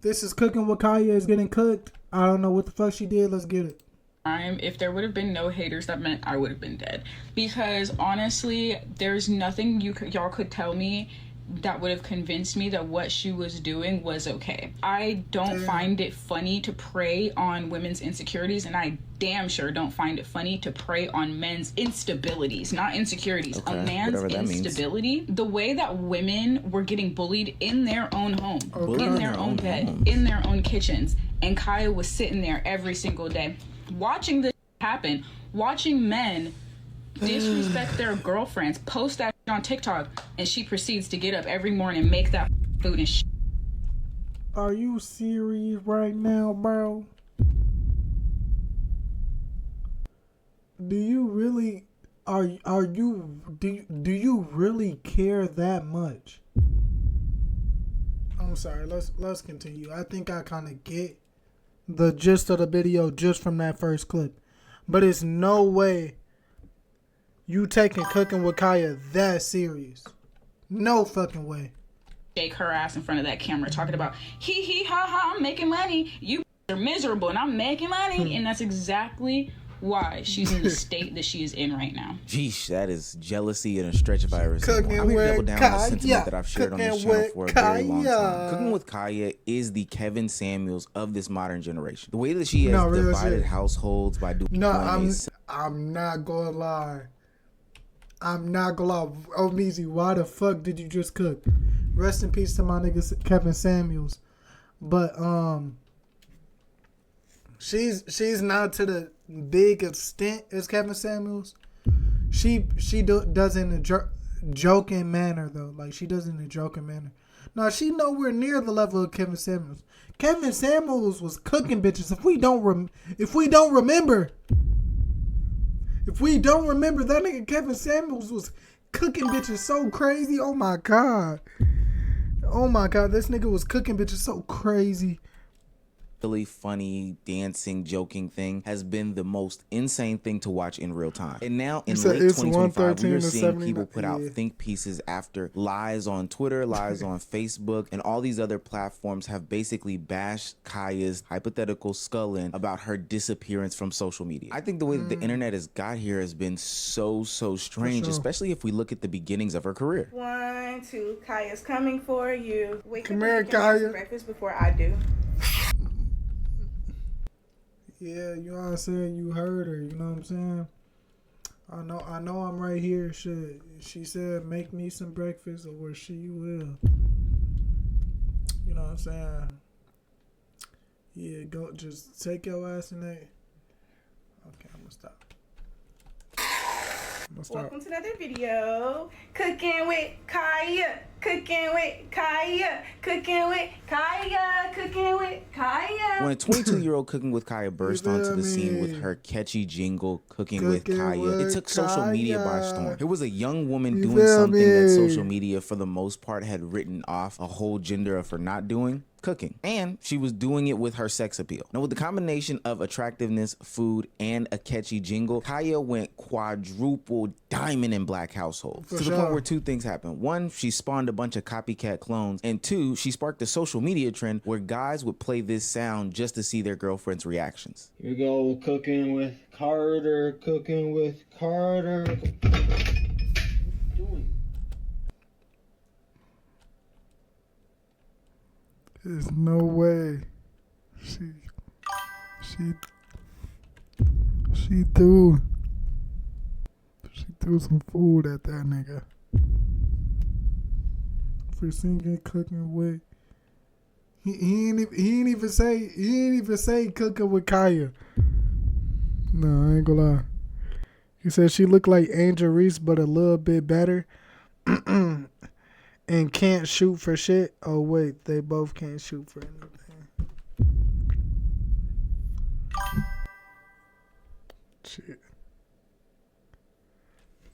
This is Cooking with Kya. Is getting cooked. I don't know what the fuck she did. Let's get it. If there would have been no haters, that meant I would have been dead. Because honestly, there's nothing y'all could tell me that would have convinced me that what she was doing was okay. I don't find it funny to prey on women's insecurities, and I damn sure don't find it funny to prey on men's instabilities, not insecurities. Okay, a man's instability, the way that women were getting bullied in their own home, in their own bed, in their own kitchens, and Kya was sitting there every single day watching this happen, watching men disrespect their girlfriends, post that on TikTok, and she proceeds to get up every morning and make that food and Are you serious right now, bro? Do you really do you really care that much? I'm sorry, let's continue. I think I kind of get the gist of the video just from that first clip. But it's no way you taking Cooking with Kya that serious. No fucking way. Shake her ass in front of that camera talking about hee hee ha ha, I'm making money. You are miserable and I'm making money. And that's exactly why she's in the state that she is in right now. Jeesh, that is jealousy and a stretch if I ever seen Cooking one. I'm gonna double down on the with sentiment Kya. that I've shared on this Cooking channel for a very long with time. Kya. Cooking with Kya is the Kevin Samuels of this modern generation. The way that she has real divided shit. households by doing I'm not gonna lie. Oh, Meezy, why the fuck did you just cook? Rest in peace to my nigga Kevin Samuels. But she's not to the big extent as Kevin Samuels. She does in a joking manner though. Like she does in a joking manner. No, she nowhere near the level of Kevin Samuels. Kevin Samuels was cooking bitches. If we don't remember, that nigga Kevin Samuels was cooking bitches so crazy. Oh my god, this nigga was cooking bitches so crazy. Really funny, dancing, joking thing has been the most insane thing to watch in real time. And now in late 2025, we are seeing people put out think pieces after lies on Twitter, lies on Facebook, and all these other platforms have basically bashed Kya's hypothetical sculling about her disappearance from social media. I think the way that the internet has got here has been so strange, especially if we look at the beginnings of her career. 1, 2, Kya's coming for you. Wake Come up here, and have some Kya. breakfast before I do. Yeah, you know what I'm saying? You heard her, you know what I'm saying? I know I'm right here. Shit. She said make me some breakfast or she will. You know what I'm saying? Yeah, go just take your ass in there. Okay, I'm gonna stop. Welcome to another video. Cooking with Kya. Cooking with Kya. Cooking with Kya. Cooking with Kya. When a 22-year-old Cooking with Kya burst onto the scene with her catchy jingle, Cooking with Kya, it took social media by storm. It was a young woman doing something that social media, for the most part, had written off a whole gender of her not doing. Cooking. And she was doing it with her sex appeal. Now, with the combination of attractiveness, food, and a catchy jingle, Kya went quadruple diamond in black households. To the point where two things happened. One, she spawned a bunch of copycat clones. And two, she sparked a social media trend where guys would play this sound just to see their girlfriend's reactions. Here we go, Cooking with Carter, Cooking with Carter. What are you doing? There's no way she threw some food at that nigga for singing Cooking with. He ain't even say Cooking with Kya. No, I ain't gonna lie. He said she looked like Angel Reese but a little bit better. And can't shoot for shit. Oh wait, they both can't shoot for anything. Shit.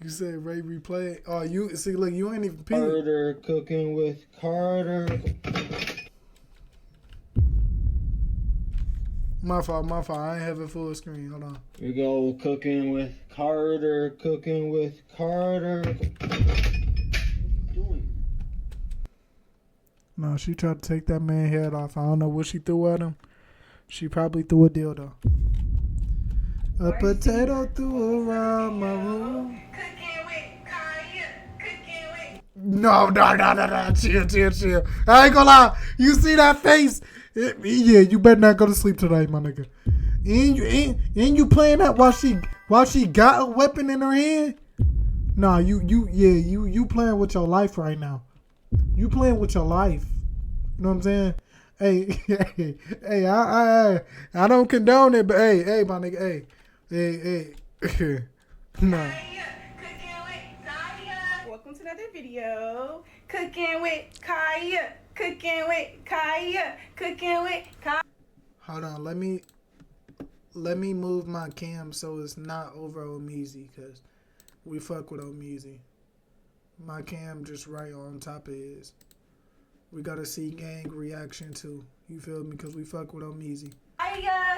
You said Ray replay. Oh, you see, look, you ain't even peeping. Carter, Cooking with Carter. My fault. I ain't having full screen. Hold on. Here we go, Cooking with Carter, Cooking with Carter. What are you doing? No, she tried to take that man's head off. I don't know what she threw at him. She probably threw a dildo. A potato threw around my room. Cooking with Kaya. Cooking with. No. Chill. I ain't gonna lie. You see that face? Yeah, you better not go to sleep tonight, my nigga. Ain't you playing that while she got a weapon in her hand? Nah, you playing with your life right now. You playing with your life. You know what I'm saying? Hey, I don't condone it, but hey, my nigga, hey. No. Welcome to another video. Cooking with Kaya. Cooking with Kaya. Cooking with Kaya. Hold on, let me move my cam so it's not over Omeezy, cause we fuck with Omeezy. My cam just right on top of his. We gotta see gang reaction too. You feel me? Cause we fuck with Omeezy.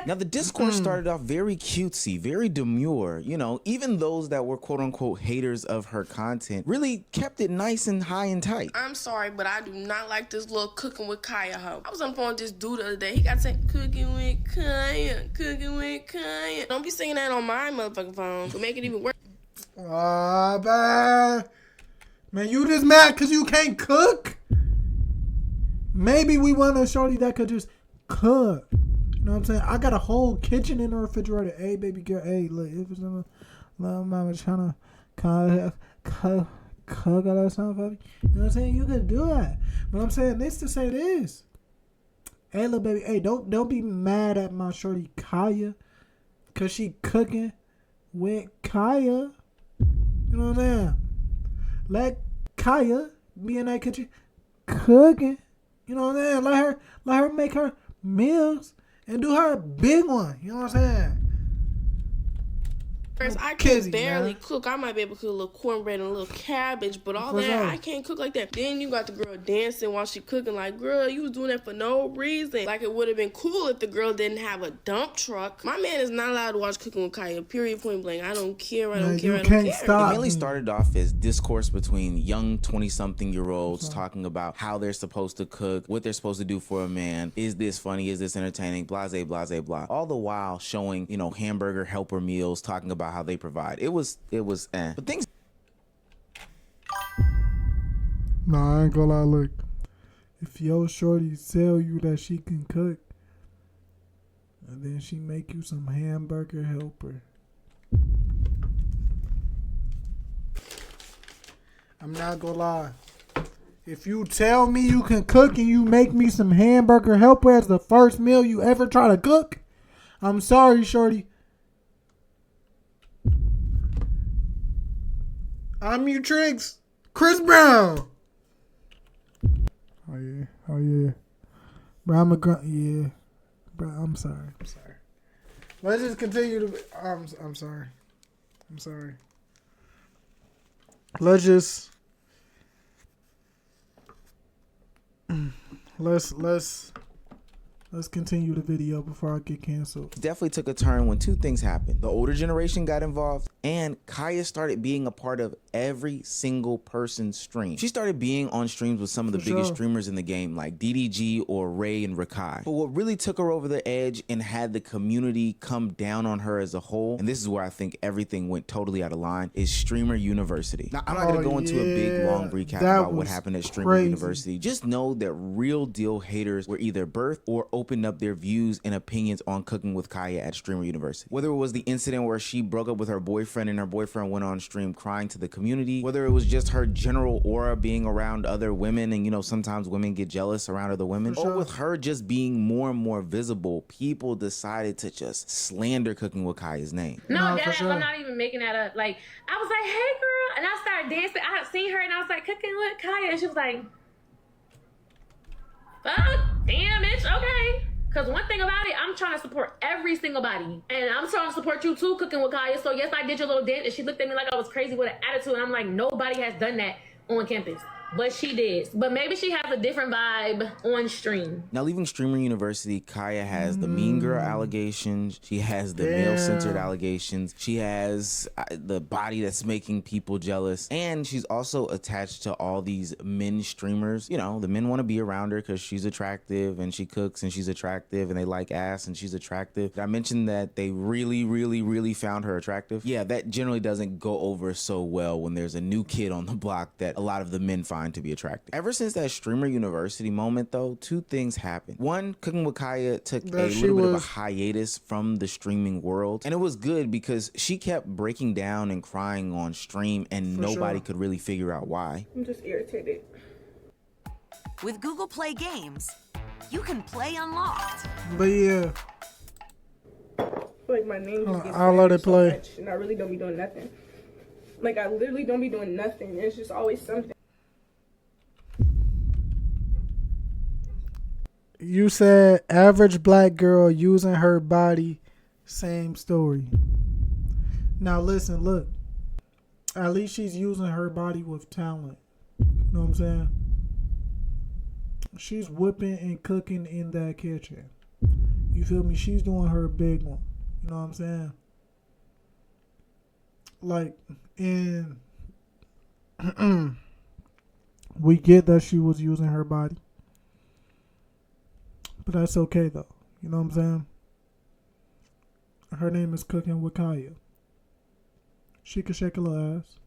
Now the discourse started off very cutesy, very demure. You know, even those that were quote unquote haters of her content really kept it nice and high and tight. I'm sorry, but I do not like this little Cooking with Kaya hoe. I was on the phone with this dude the other day. He got to say, Cooking with Kaya, Cooking with Kaya. Don't be singing that on my motherfucking phone. It'll make it even worse. Man, you just mad because you can't cook? Maybe we want a shorty that could just cook. You know what I'm saying? I got a whole kitchen in the refrigerator. Hey, baby girl. Hey, look, if it's little mama trying to cook or something for me, you know what I'm saying? You could do that. But I'm saying this to say this. Hey, little baby. Hey, don't be mad at my shorty Kaya, cause she cooking with Kaya. You know what I'm saying? Let Kaya be in that kitchen cooking. You know what I'm saying? Let her make her meals. And do her a big one. You know what I'm saying? I can barely cook. I might be able to cook a little cornbread and a little cabbage, but all that, I can't cook like that. Then you got the girl dancing while she cooking. Like, girl, you was doing that for no reason. Like, it would have been cool if the girl didn't have a dump truck. My man is not allowed to watch Cooking with Kaya, period, point blank. I don't care. I don't care. It mainly started off as discourse between young 20-something-year-olds talking about how they're supposed to cook, what they're supposed to do for a man. Is this funny? Is this entertaining? Blase, blase, blah. All the while showing, you know, hamburger helper meals, talking about how they provide. It was but things. Nah, I ain't gonna lie. Look, if your shorty tell you that she can cook, and then she make you some hamburger helper, I'm not gonna lie. If you tell me you can cook and you make me some hamburger helper as the first meal you ever try to cook, I'm sorry, shorty. I'm you tricks, Chris Brown. Oh yeah, bro. Yeah, bro. I'm sorry. Let's just continue to. I'm sorry. Let's continue the video before I get canceled. Definitely took a turn when two things happened. The older generation got involved and Kaya started being a part of every single person's stream. She started being on streams with some of the biggest streamers in the game like DDG or Ray and Rakai. But what really took her over the edge and had the community come down on her as a whole, and this is where I think everything went totally out of line, is Streamer University. Now, I'm not going to go into a big long recap about what happened at Streamer University. Just know that real deal haters were either birthed or opened up their views and opinions on Cooking with Kaya at Streamer University. Whether it was the incident where she broke up with her boyfriend and her boyfriend went on stream crying to the community, whether it was just her general aura being around other women, and you know, sometimes women get jealous around other women, or with her just being more and more visible, people decided to just slander Cooking with Kaya's name. No, I'm not even making that up. Like, I was like, hey girl, and I started dancing. I had seen her and I was like, Cooking with Kaya, and she was like, fuck, damn bitch, okay. Because one thing about it, I'm trying to support every single body. And I'm trying to support you too, Cooking with Kaya. So yes, I did your little dance and she looked at me like I was crazy with an attitude. And I'm like, nobody has done that on campus. but she did. But maybe she has a different vibe on stream. Now, leaving Streamer University, Kaya has the mean girl allegations. She has the male-centered allegations. She has the body that's making people jealous. And she's also attached to all these men streamers. You know, the men want to be around her because she's attractive and she cooks and she's attractive and they like ass and she's attractive. Did I mention that they really found her attractive? Yeah, that generally doesn't go over so well when there's a new kid on the block that a lot of the men find to be attractive. Ever since that Streamer University moment, though, two things happened. One, Cooking with Kya took a little bit of a hiatus from the streaming world, and it was good because she kept breaking down and crying on stream, and nobody could really figure out why. I'm just irritated. With Google Play Games, you can play unlocked. But yeah, Like my name just gets I'll let it play. So much, and I really don't be doing nothing. Like I literally don't be doing nothing. It's just always something. You said average black girl using her body, same story. Now listen, look. At least she's using her body with talent. You know what I'm saying? She's whipping and cooking in that kitchen. You feel me? She's doing her big one. You know what I'm saying? Like, and we get that she was using her body. But that's okay, though. You know what I'm saying? Her name is Cooking with Kya. She can shake a little ass.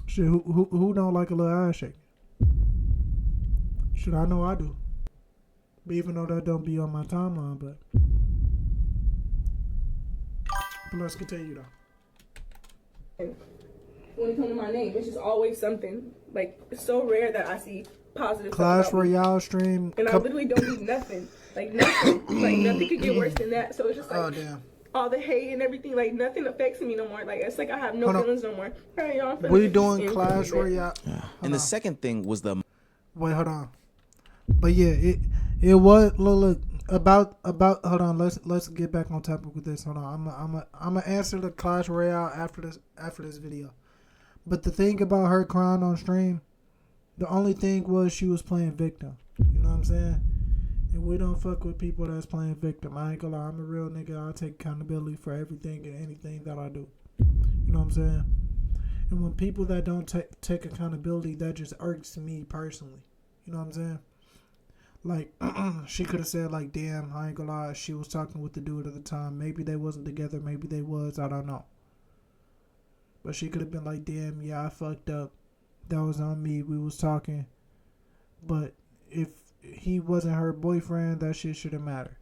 Shit, who don't like a little ass shaking? Shit, I know I do. But even though that don't be on my timeline, but let's continue, though. When it comes to my name, it's just always something. Like, it's so rare that I see positive Clash stuff about me. Royale stream. And I literally don't do nothing. Like, nothing. Like, nothing could get worse than that. So it's just like, Oh, damn. all the hate and everything, like, nothing affects me no more. Like, it's like I have no feelings no more. All right, y'all. We doing Clash Royale. And the second thing was the... Wait, hold on. But yeah, it was look about hold on. Let's get back on topic with this. Hold on. I'm gonna answer the Clash Royale after this video. But the thing about her crying on stream, the only thing was she was playing victim. You know what I'm saying? And we don't fuck with people that's playing victim. I ain't gonna lie. I'm a real nigga. I'll take accountability for everything and anything that I do. You know what I'm saying? And when people that don't take accountability, that just irks me personally. You know what I'm saying? Like, she could have said, like, damn, I ain't gonna lie, she was talking with the dude at the time. Maybe they wasn't together, maybe they was, I don't know. But she could have been like, damn, yeah, I fucked up. That was on me, we was talking. But if he wasn't her boyfriend, that shit shouldn't matter.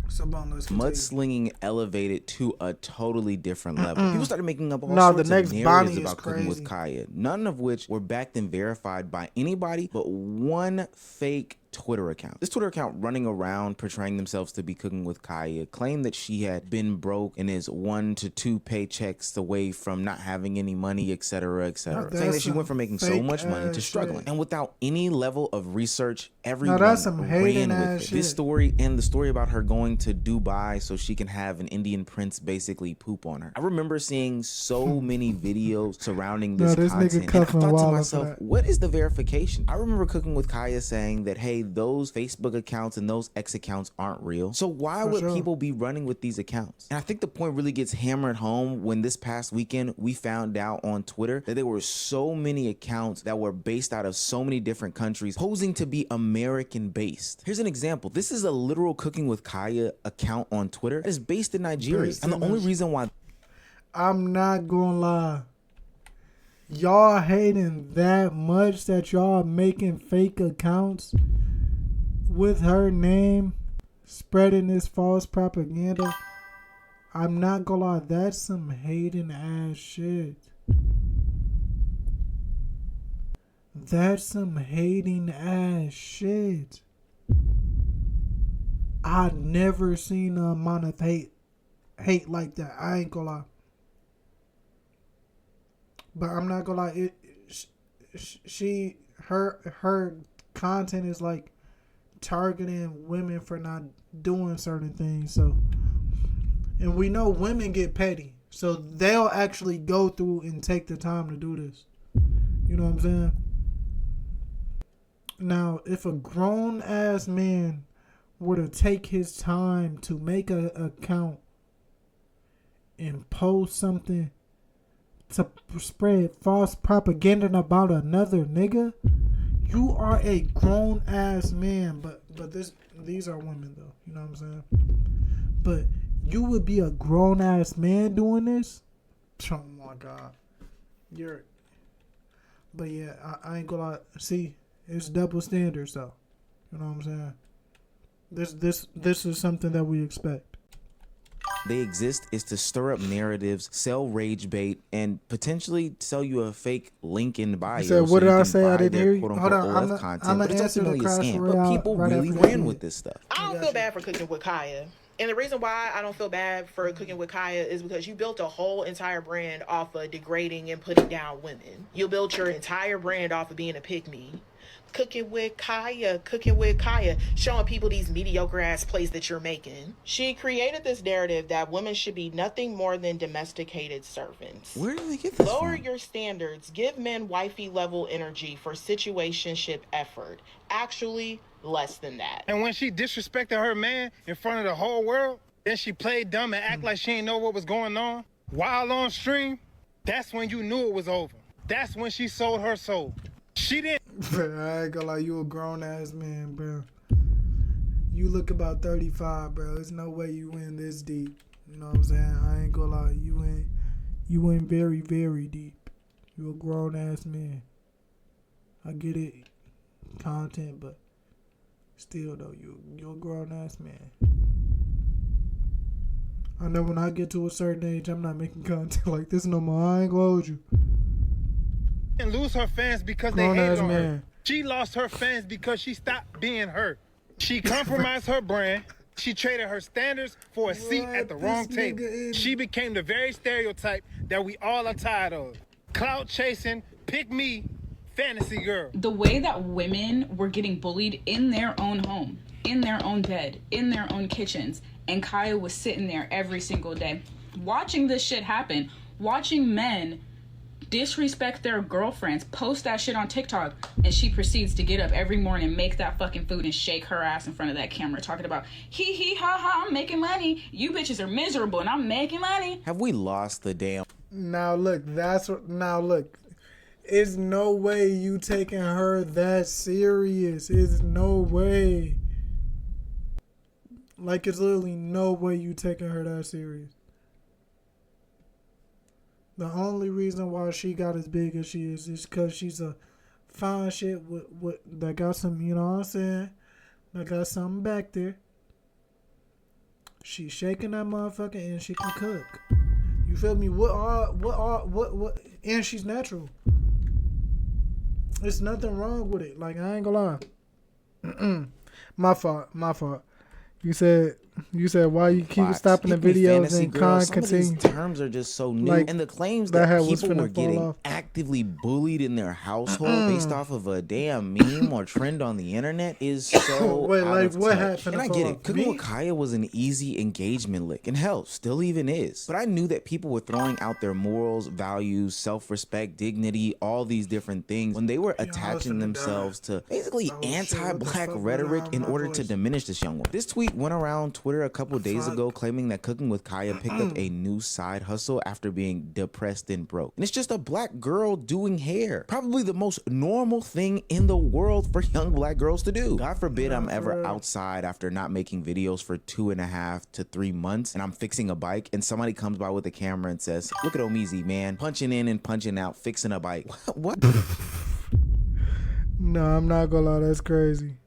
So, mudslinging elevated to a totally different level. People started making up all sorts of narratives about Cooking with Kya, none of which were backed and verified by anybody but one fake Twitter account. This Twitter account running around portraying themselves to be Cooking with Kya claimed that she had been broke and is 1 to 2 paychecks away from not having any money, etc., saying that she went from making so much money to struggling. And without any level of research, everyone ran with it. This story and the story about her going to Dubai so she can have an Indian prince basically poop on her. I remember seeing so many videos surrounding this content, and I thought to myself, what is the verification? I remember Cooking with Kya saying that, hey, those Facebook accounts and those X accounts aren't real. So why would people be running with these accounts? And I think the point really gets hammered home when this past weekend we found out on Twitter that there were so many accounts that were based out of so many different countries posing to be American based. Here's an example. This is a literal Cooking with Kya account on Twitter that is based in Nigeria. And the only reason why... I'm not gonna lie. Y'all hating that much that y'all making fake accounts with her name, spreading this false propaganda. I'm not gonna lie, that's some hating ass shit. That's some hating ass shit. I've never seen a amount of hate like that. I ain't gonna lie. But I'm not gonna lie, her content is like targeting women for not doing certain things. So, and we know women get petty. So they'll actually go through and take the time to do this. You know what I'm saying? Now, if a grown-ass man were to take his time to make an account and post something to spread false propaganda about another nigga, you are a grown-ass man. But these are women, though. You know what I'm saying? But you would be a grown-ass man doing this? Oh, my God. But, yeah, I ain't gonna lie. See, it's double standards, though. You know what I'm saying? This is something that we expect. They exist is to stir up narratives, sell rage bait, and potentially sell you a fake link in bio. You said, what did I say? I didn't hear you. Hold on, but it's ultimately a scam. But people really ran with this stuff. I don't feel bad for Cooking with Kya. And the reason why I don't feel bad for Cooking with Kya is because you built a whole entire brand off of degrading and putting down women. You built your entire brand off of being a pick-me. Cooking with Kya, showing people these mediocre ass plays that you're making. She created this narrative that women should be nothing more than domesticated servants. Where do they get this Lower from? your standards, give men wifey level energy for situationship effort. Actually, less than that. And when she disrespected her man in front of the whole world, then she played dumb and act like she didn't know what was going on while on stream, that's when you knew it was over. That's when she sold her soul. She didn't. I ain't gonna lie, you a grown ass man, bro. You look about 35, bro. There's no way you went this deep. You know what I'm saying? I ain't gonna lie, you went very, very deep. You a grown ass man. I get it, content, but still though, you're a grown ass man. I know when I get to a certain age, I'm not making content like this no more. I ain't gonna hold you. And lose her fans because they hated on her. She lost her fans because she stopped being her. She compromised her brand. She traded her standards for a seat at the wrong table. She became the very stereotype that we all are tired of. Clout chasing, pick me, fantasy girl. The way that women were getting bullied in their own home, in their own bed, in their own kitchens, and Kya was sitting there every single day watching this shit happen, watching men disrespect their girlfriends, post that shit on TikTok, and she proceeds to get up every morning, make that fucking food, and shake her ass in front of that camera, talking about hee hee ha ha, I'm making money. You bitches are miserable, and I'm making money. Have we lost the damn? Now look, it's no way you taking her that serious. It's no way. Like, it's literally no way you taking her that serious. The only reason why she got as big as she is because she's a fine shit with that got some, you know what I'm saying? That got something back there. She's shaking that motherfucker and she can cook. You feel me? What? And she's natural. There's nothing wrong with it. Like, I ain't gonna lie. My fault. You said why you keep stopping the videos and con continue. Some of these terms are just so new, like, and the claims that people were getting actively bullied in their household based off of a damn meme or trend on the internet is so wait, like what happened? And I get it. Cooking with Kya was an easy engagement lick, and hell, still even is. But I knew that people were throwing out their morals, values, self-respect, dignity, all these different things when they were attaching themselves to basically anti-black rhetoric in order to diminish this young woman. This tweet went around Twitter a couple days ago claiming that Cooking with Kya picked up a new side hustle after being depressed and broke. And it's just a black girl doing hair. Probably the most normal thing in the world for young black girls to do. God forbid I'm ever outside after not making videos for 2.5 to 3 months and I'm fixing a bike and somebody comes by with a camera and says, look at Omizi, man, punching in and punching out, fixing a bike. What? No, I'm not gonna lie, that's crazy.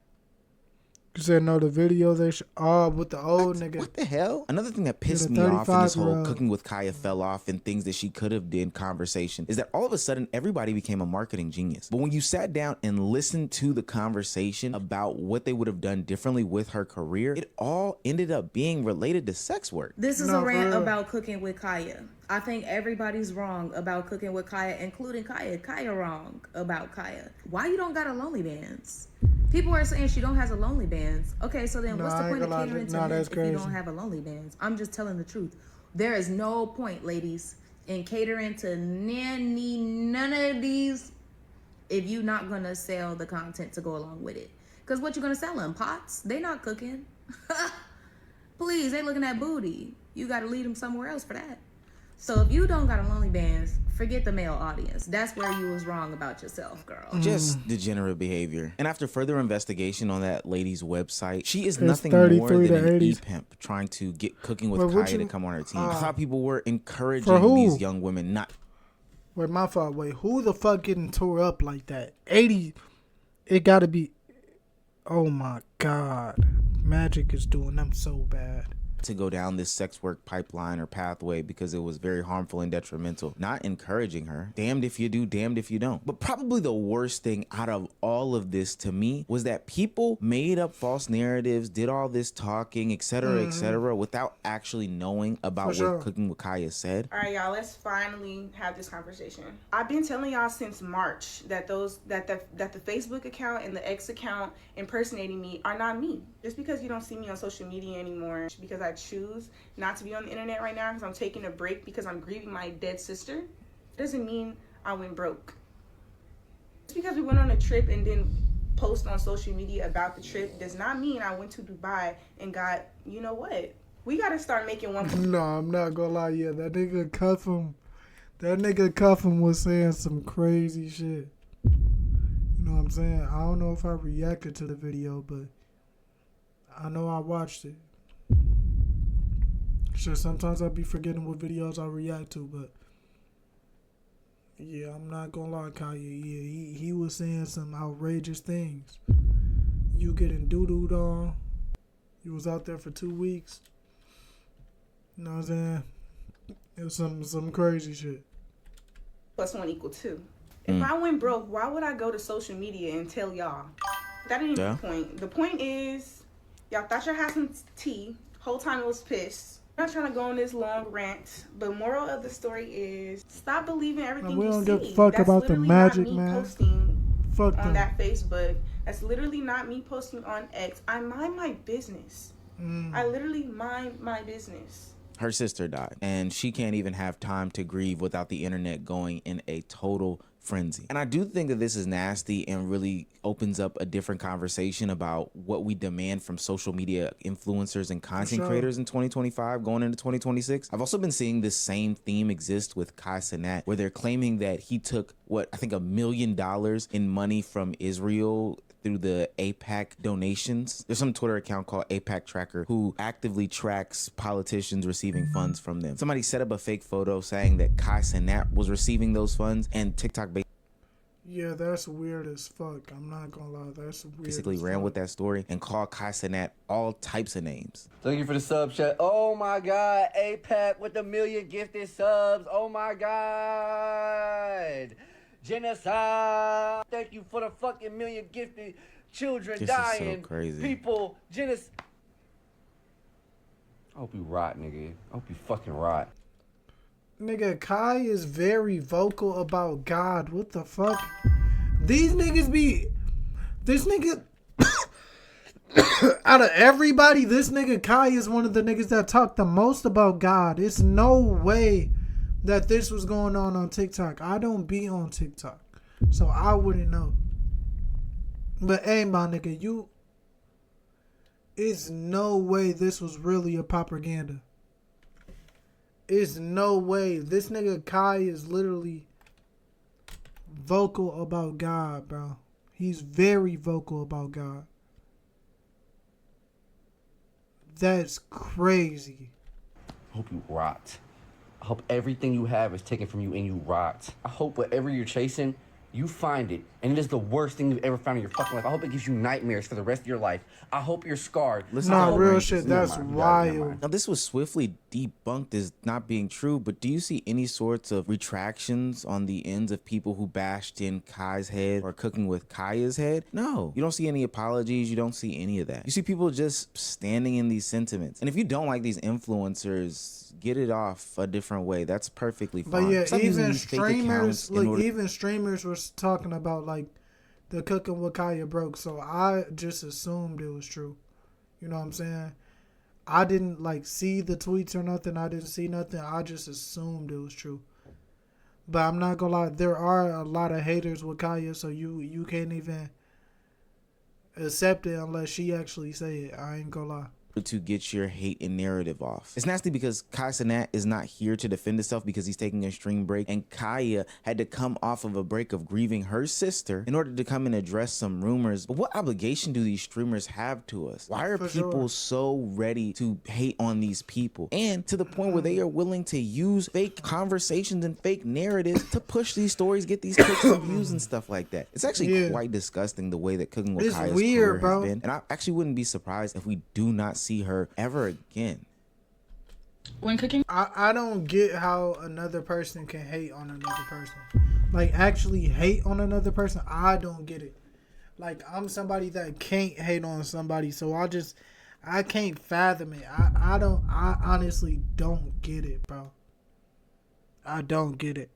You said no, the videos they with the old nigga. What the hell? Another thing that pissed me off in this whole Cooking with Kya fell off and things that she could have did conversation is that all of a sudden everybody became a marketing genius. But when you sat down and listened to the conversation about what they would have done differently with her career, it all ended up being related to sex work. This is a rant about Cooking with Kya. I think everybody's wrong about Cooking with Kya, including Kya. Kya wrong about Kya. Why you don't got a lonely bands? People are saying she don't has a lonely bands. Okay, so then what's the point of catering to men if you don't have a lonely bands? I'm just telling the truth. There is no point, ladies, in catering to none of these if you're not gonna sell the content to go along with it. Because what you gonna sell them? Pots? They not cooking. Please, they looking at booty. You gotta lead them somewhere else for that. So if you don't got a lonely bands, forget the male audience. That's where you was wrong about yourself, girl. Just degenerate behavior. And after further investigation on that lady's website, she is nothing more than an e-pimp trying to get Cooking with Kaya to come on her team. I thought people were encouraging these young women not. Wait, my fault. Wait, who the fuck getting tore up like that? 80. It gotta be. Oh my God. Magic is doing them so bad. To go down this sex work pipeline or pathway because it was very harmful and detrimental. Not encouraging her. Damned if you do, damned if you don't. But probably the worst thing out of all of this to me was that people made up false narratives, did all this talking, etc., without actually knowing about what Cooking with Kaya said. All right, y'all, let's finally have this conversation. I've been telling y'all since March that the Facebook account and the X account impersonating me are not me. Just because you don't see me on social media anymore, because I choose not to be on the internet right now because I'm taking a break because I'm grieving my dead sister, doesn't mean I went broke. Just because we went on a trip and didn't post on social media about the trip does not mean I went to Dubai and got, you know what? We got to start making one. No, I'm not gonna lie. Yeah, that nigga Cuffin was saying some crazy shit. You know what I'm saying? I don't know if I reacted to the video, but I know I watched it. Sure, sometimes I be forgetting what videos I react to, but yeah, I'm not gonna lie, Kaya. Yeah, he was saying some outrageous things. You getting doo-dooed on. You was out there for 2 weeks. You know what I'm saying? It was some crazy shit. +1 = 2. If I went broke, why would I go to social media and tell y'all? That ain't the point. The point is, y'all thought y'all had some tea. Whole time it was pissed. I'm not trying to go on this long rant, but moral of the story is stop believing everything you see. We don't give a fuck about the magic, man. Posting on that Facebook. That's literally not me posting on X. I mind my business. I literally mind my business. Her sister died, and she can't even have time to grieve without the internet going in a total frenzy. And I do think that this is nasty and really opens up a different conversation about what we demand from social media influencers and content creators in 2025 going into 2026. I've also been seeing this same theme exist with Kai Cenat, where they're claiming that he took what I think $1 million in money from Israel through the AIPAC donations. There's some Twitter account called AIPAC Tracker who actively tracks politicians receiving funds from them. Somebody set up a fake photo saying that Kai Cenat was receiving those funds, and TikTok yeah, that's weird as fuck. I'm not gonna lie, that's weird. Basically ran with that story and called Kai Cenat all types of names. Thank you for the sub chat. Oh my God, AIPAC with the 1 million gifted subs. Oh my God. Genocide. Thank you for the fucking 1 million gifted children this dying. Is so crazy. People, genocide. I hope you rot, nigga. I hope you fucking rot. Nigga, Kai is very vocal about God. What the fuck? These niggas be... This nigga... Out of everybody, this nigga Kai is one of the niggas that talk the most about God. It's no way that this was going on TikTok. I don't be on TikTok, so I wouldn't know. But hey, my nigga, you... It's no way this was really a propaganda. It's no way. This nigga Kai is literally vocal about God, bro. He's very vocal about God. That's crazy. I hope you rot. I hope everything you have is taken from you and you rot. I hope whatever you're chasing, you find it, and it is the worst thing you've ever found in your fucking life. I hope it gives you nightmares for the rest of your life. I hope you're scarred. Nah, real shit, that's wild. Now, this was swiftly debunked as not being true, but do you see any sorts of retractions on the ends of people who bashed in Kai's head or Cooking with Kaya's head? No. You don't see any apologies. You don't see any of that. You see people just standing in these sentiments. And if you don't like these influencers, get it off a different way. That's perfectly fine. But yeah, even streamers, look, even streamers were talking about like the Cooking with Kaya broke, so I just assumed it was true. You know what I'm saying? I didn't like see the tweets or nothing. I didn't see nothing. I just assumed it was true. But I'm not gonna lie, there are a lot of haters with Kaya, so you can't even accept it unless she actually say it. I ain't gonna lie. To get your hate and narrative off. It's nasty because Kai Cenat is not here to defend himself because he's taking a stream break, and Kaya had to come off of a break of grieving her sister in order to come and address some rumors. But what obligation do these streamers have to us? Why are people so ready to hate on these people, and to the point where they are willing to use fake conversations and fake narratives to push these stories, get these clicks and views and stuff like that? It's actually quite disgusting the way that Cooking with Kaya's career has been, and I actually wouldn't be surprised if we do not see her ever again. When cooking, I don't get how another person can hate on another person. Like, actually hate on another person. I don't get it. Like, I'm somebody that can't hate on somebody, so I can't fathom it. I honestly don't get it, bro. I don't get it.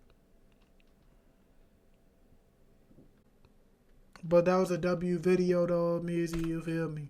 But that was a W video though, Mizzy, you feel me?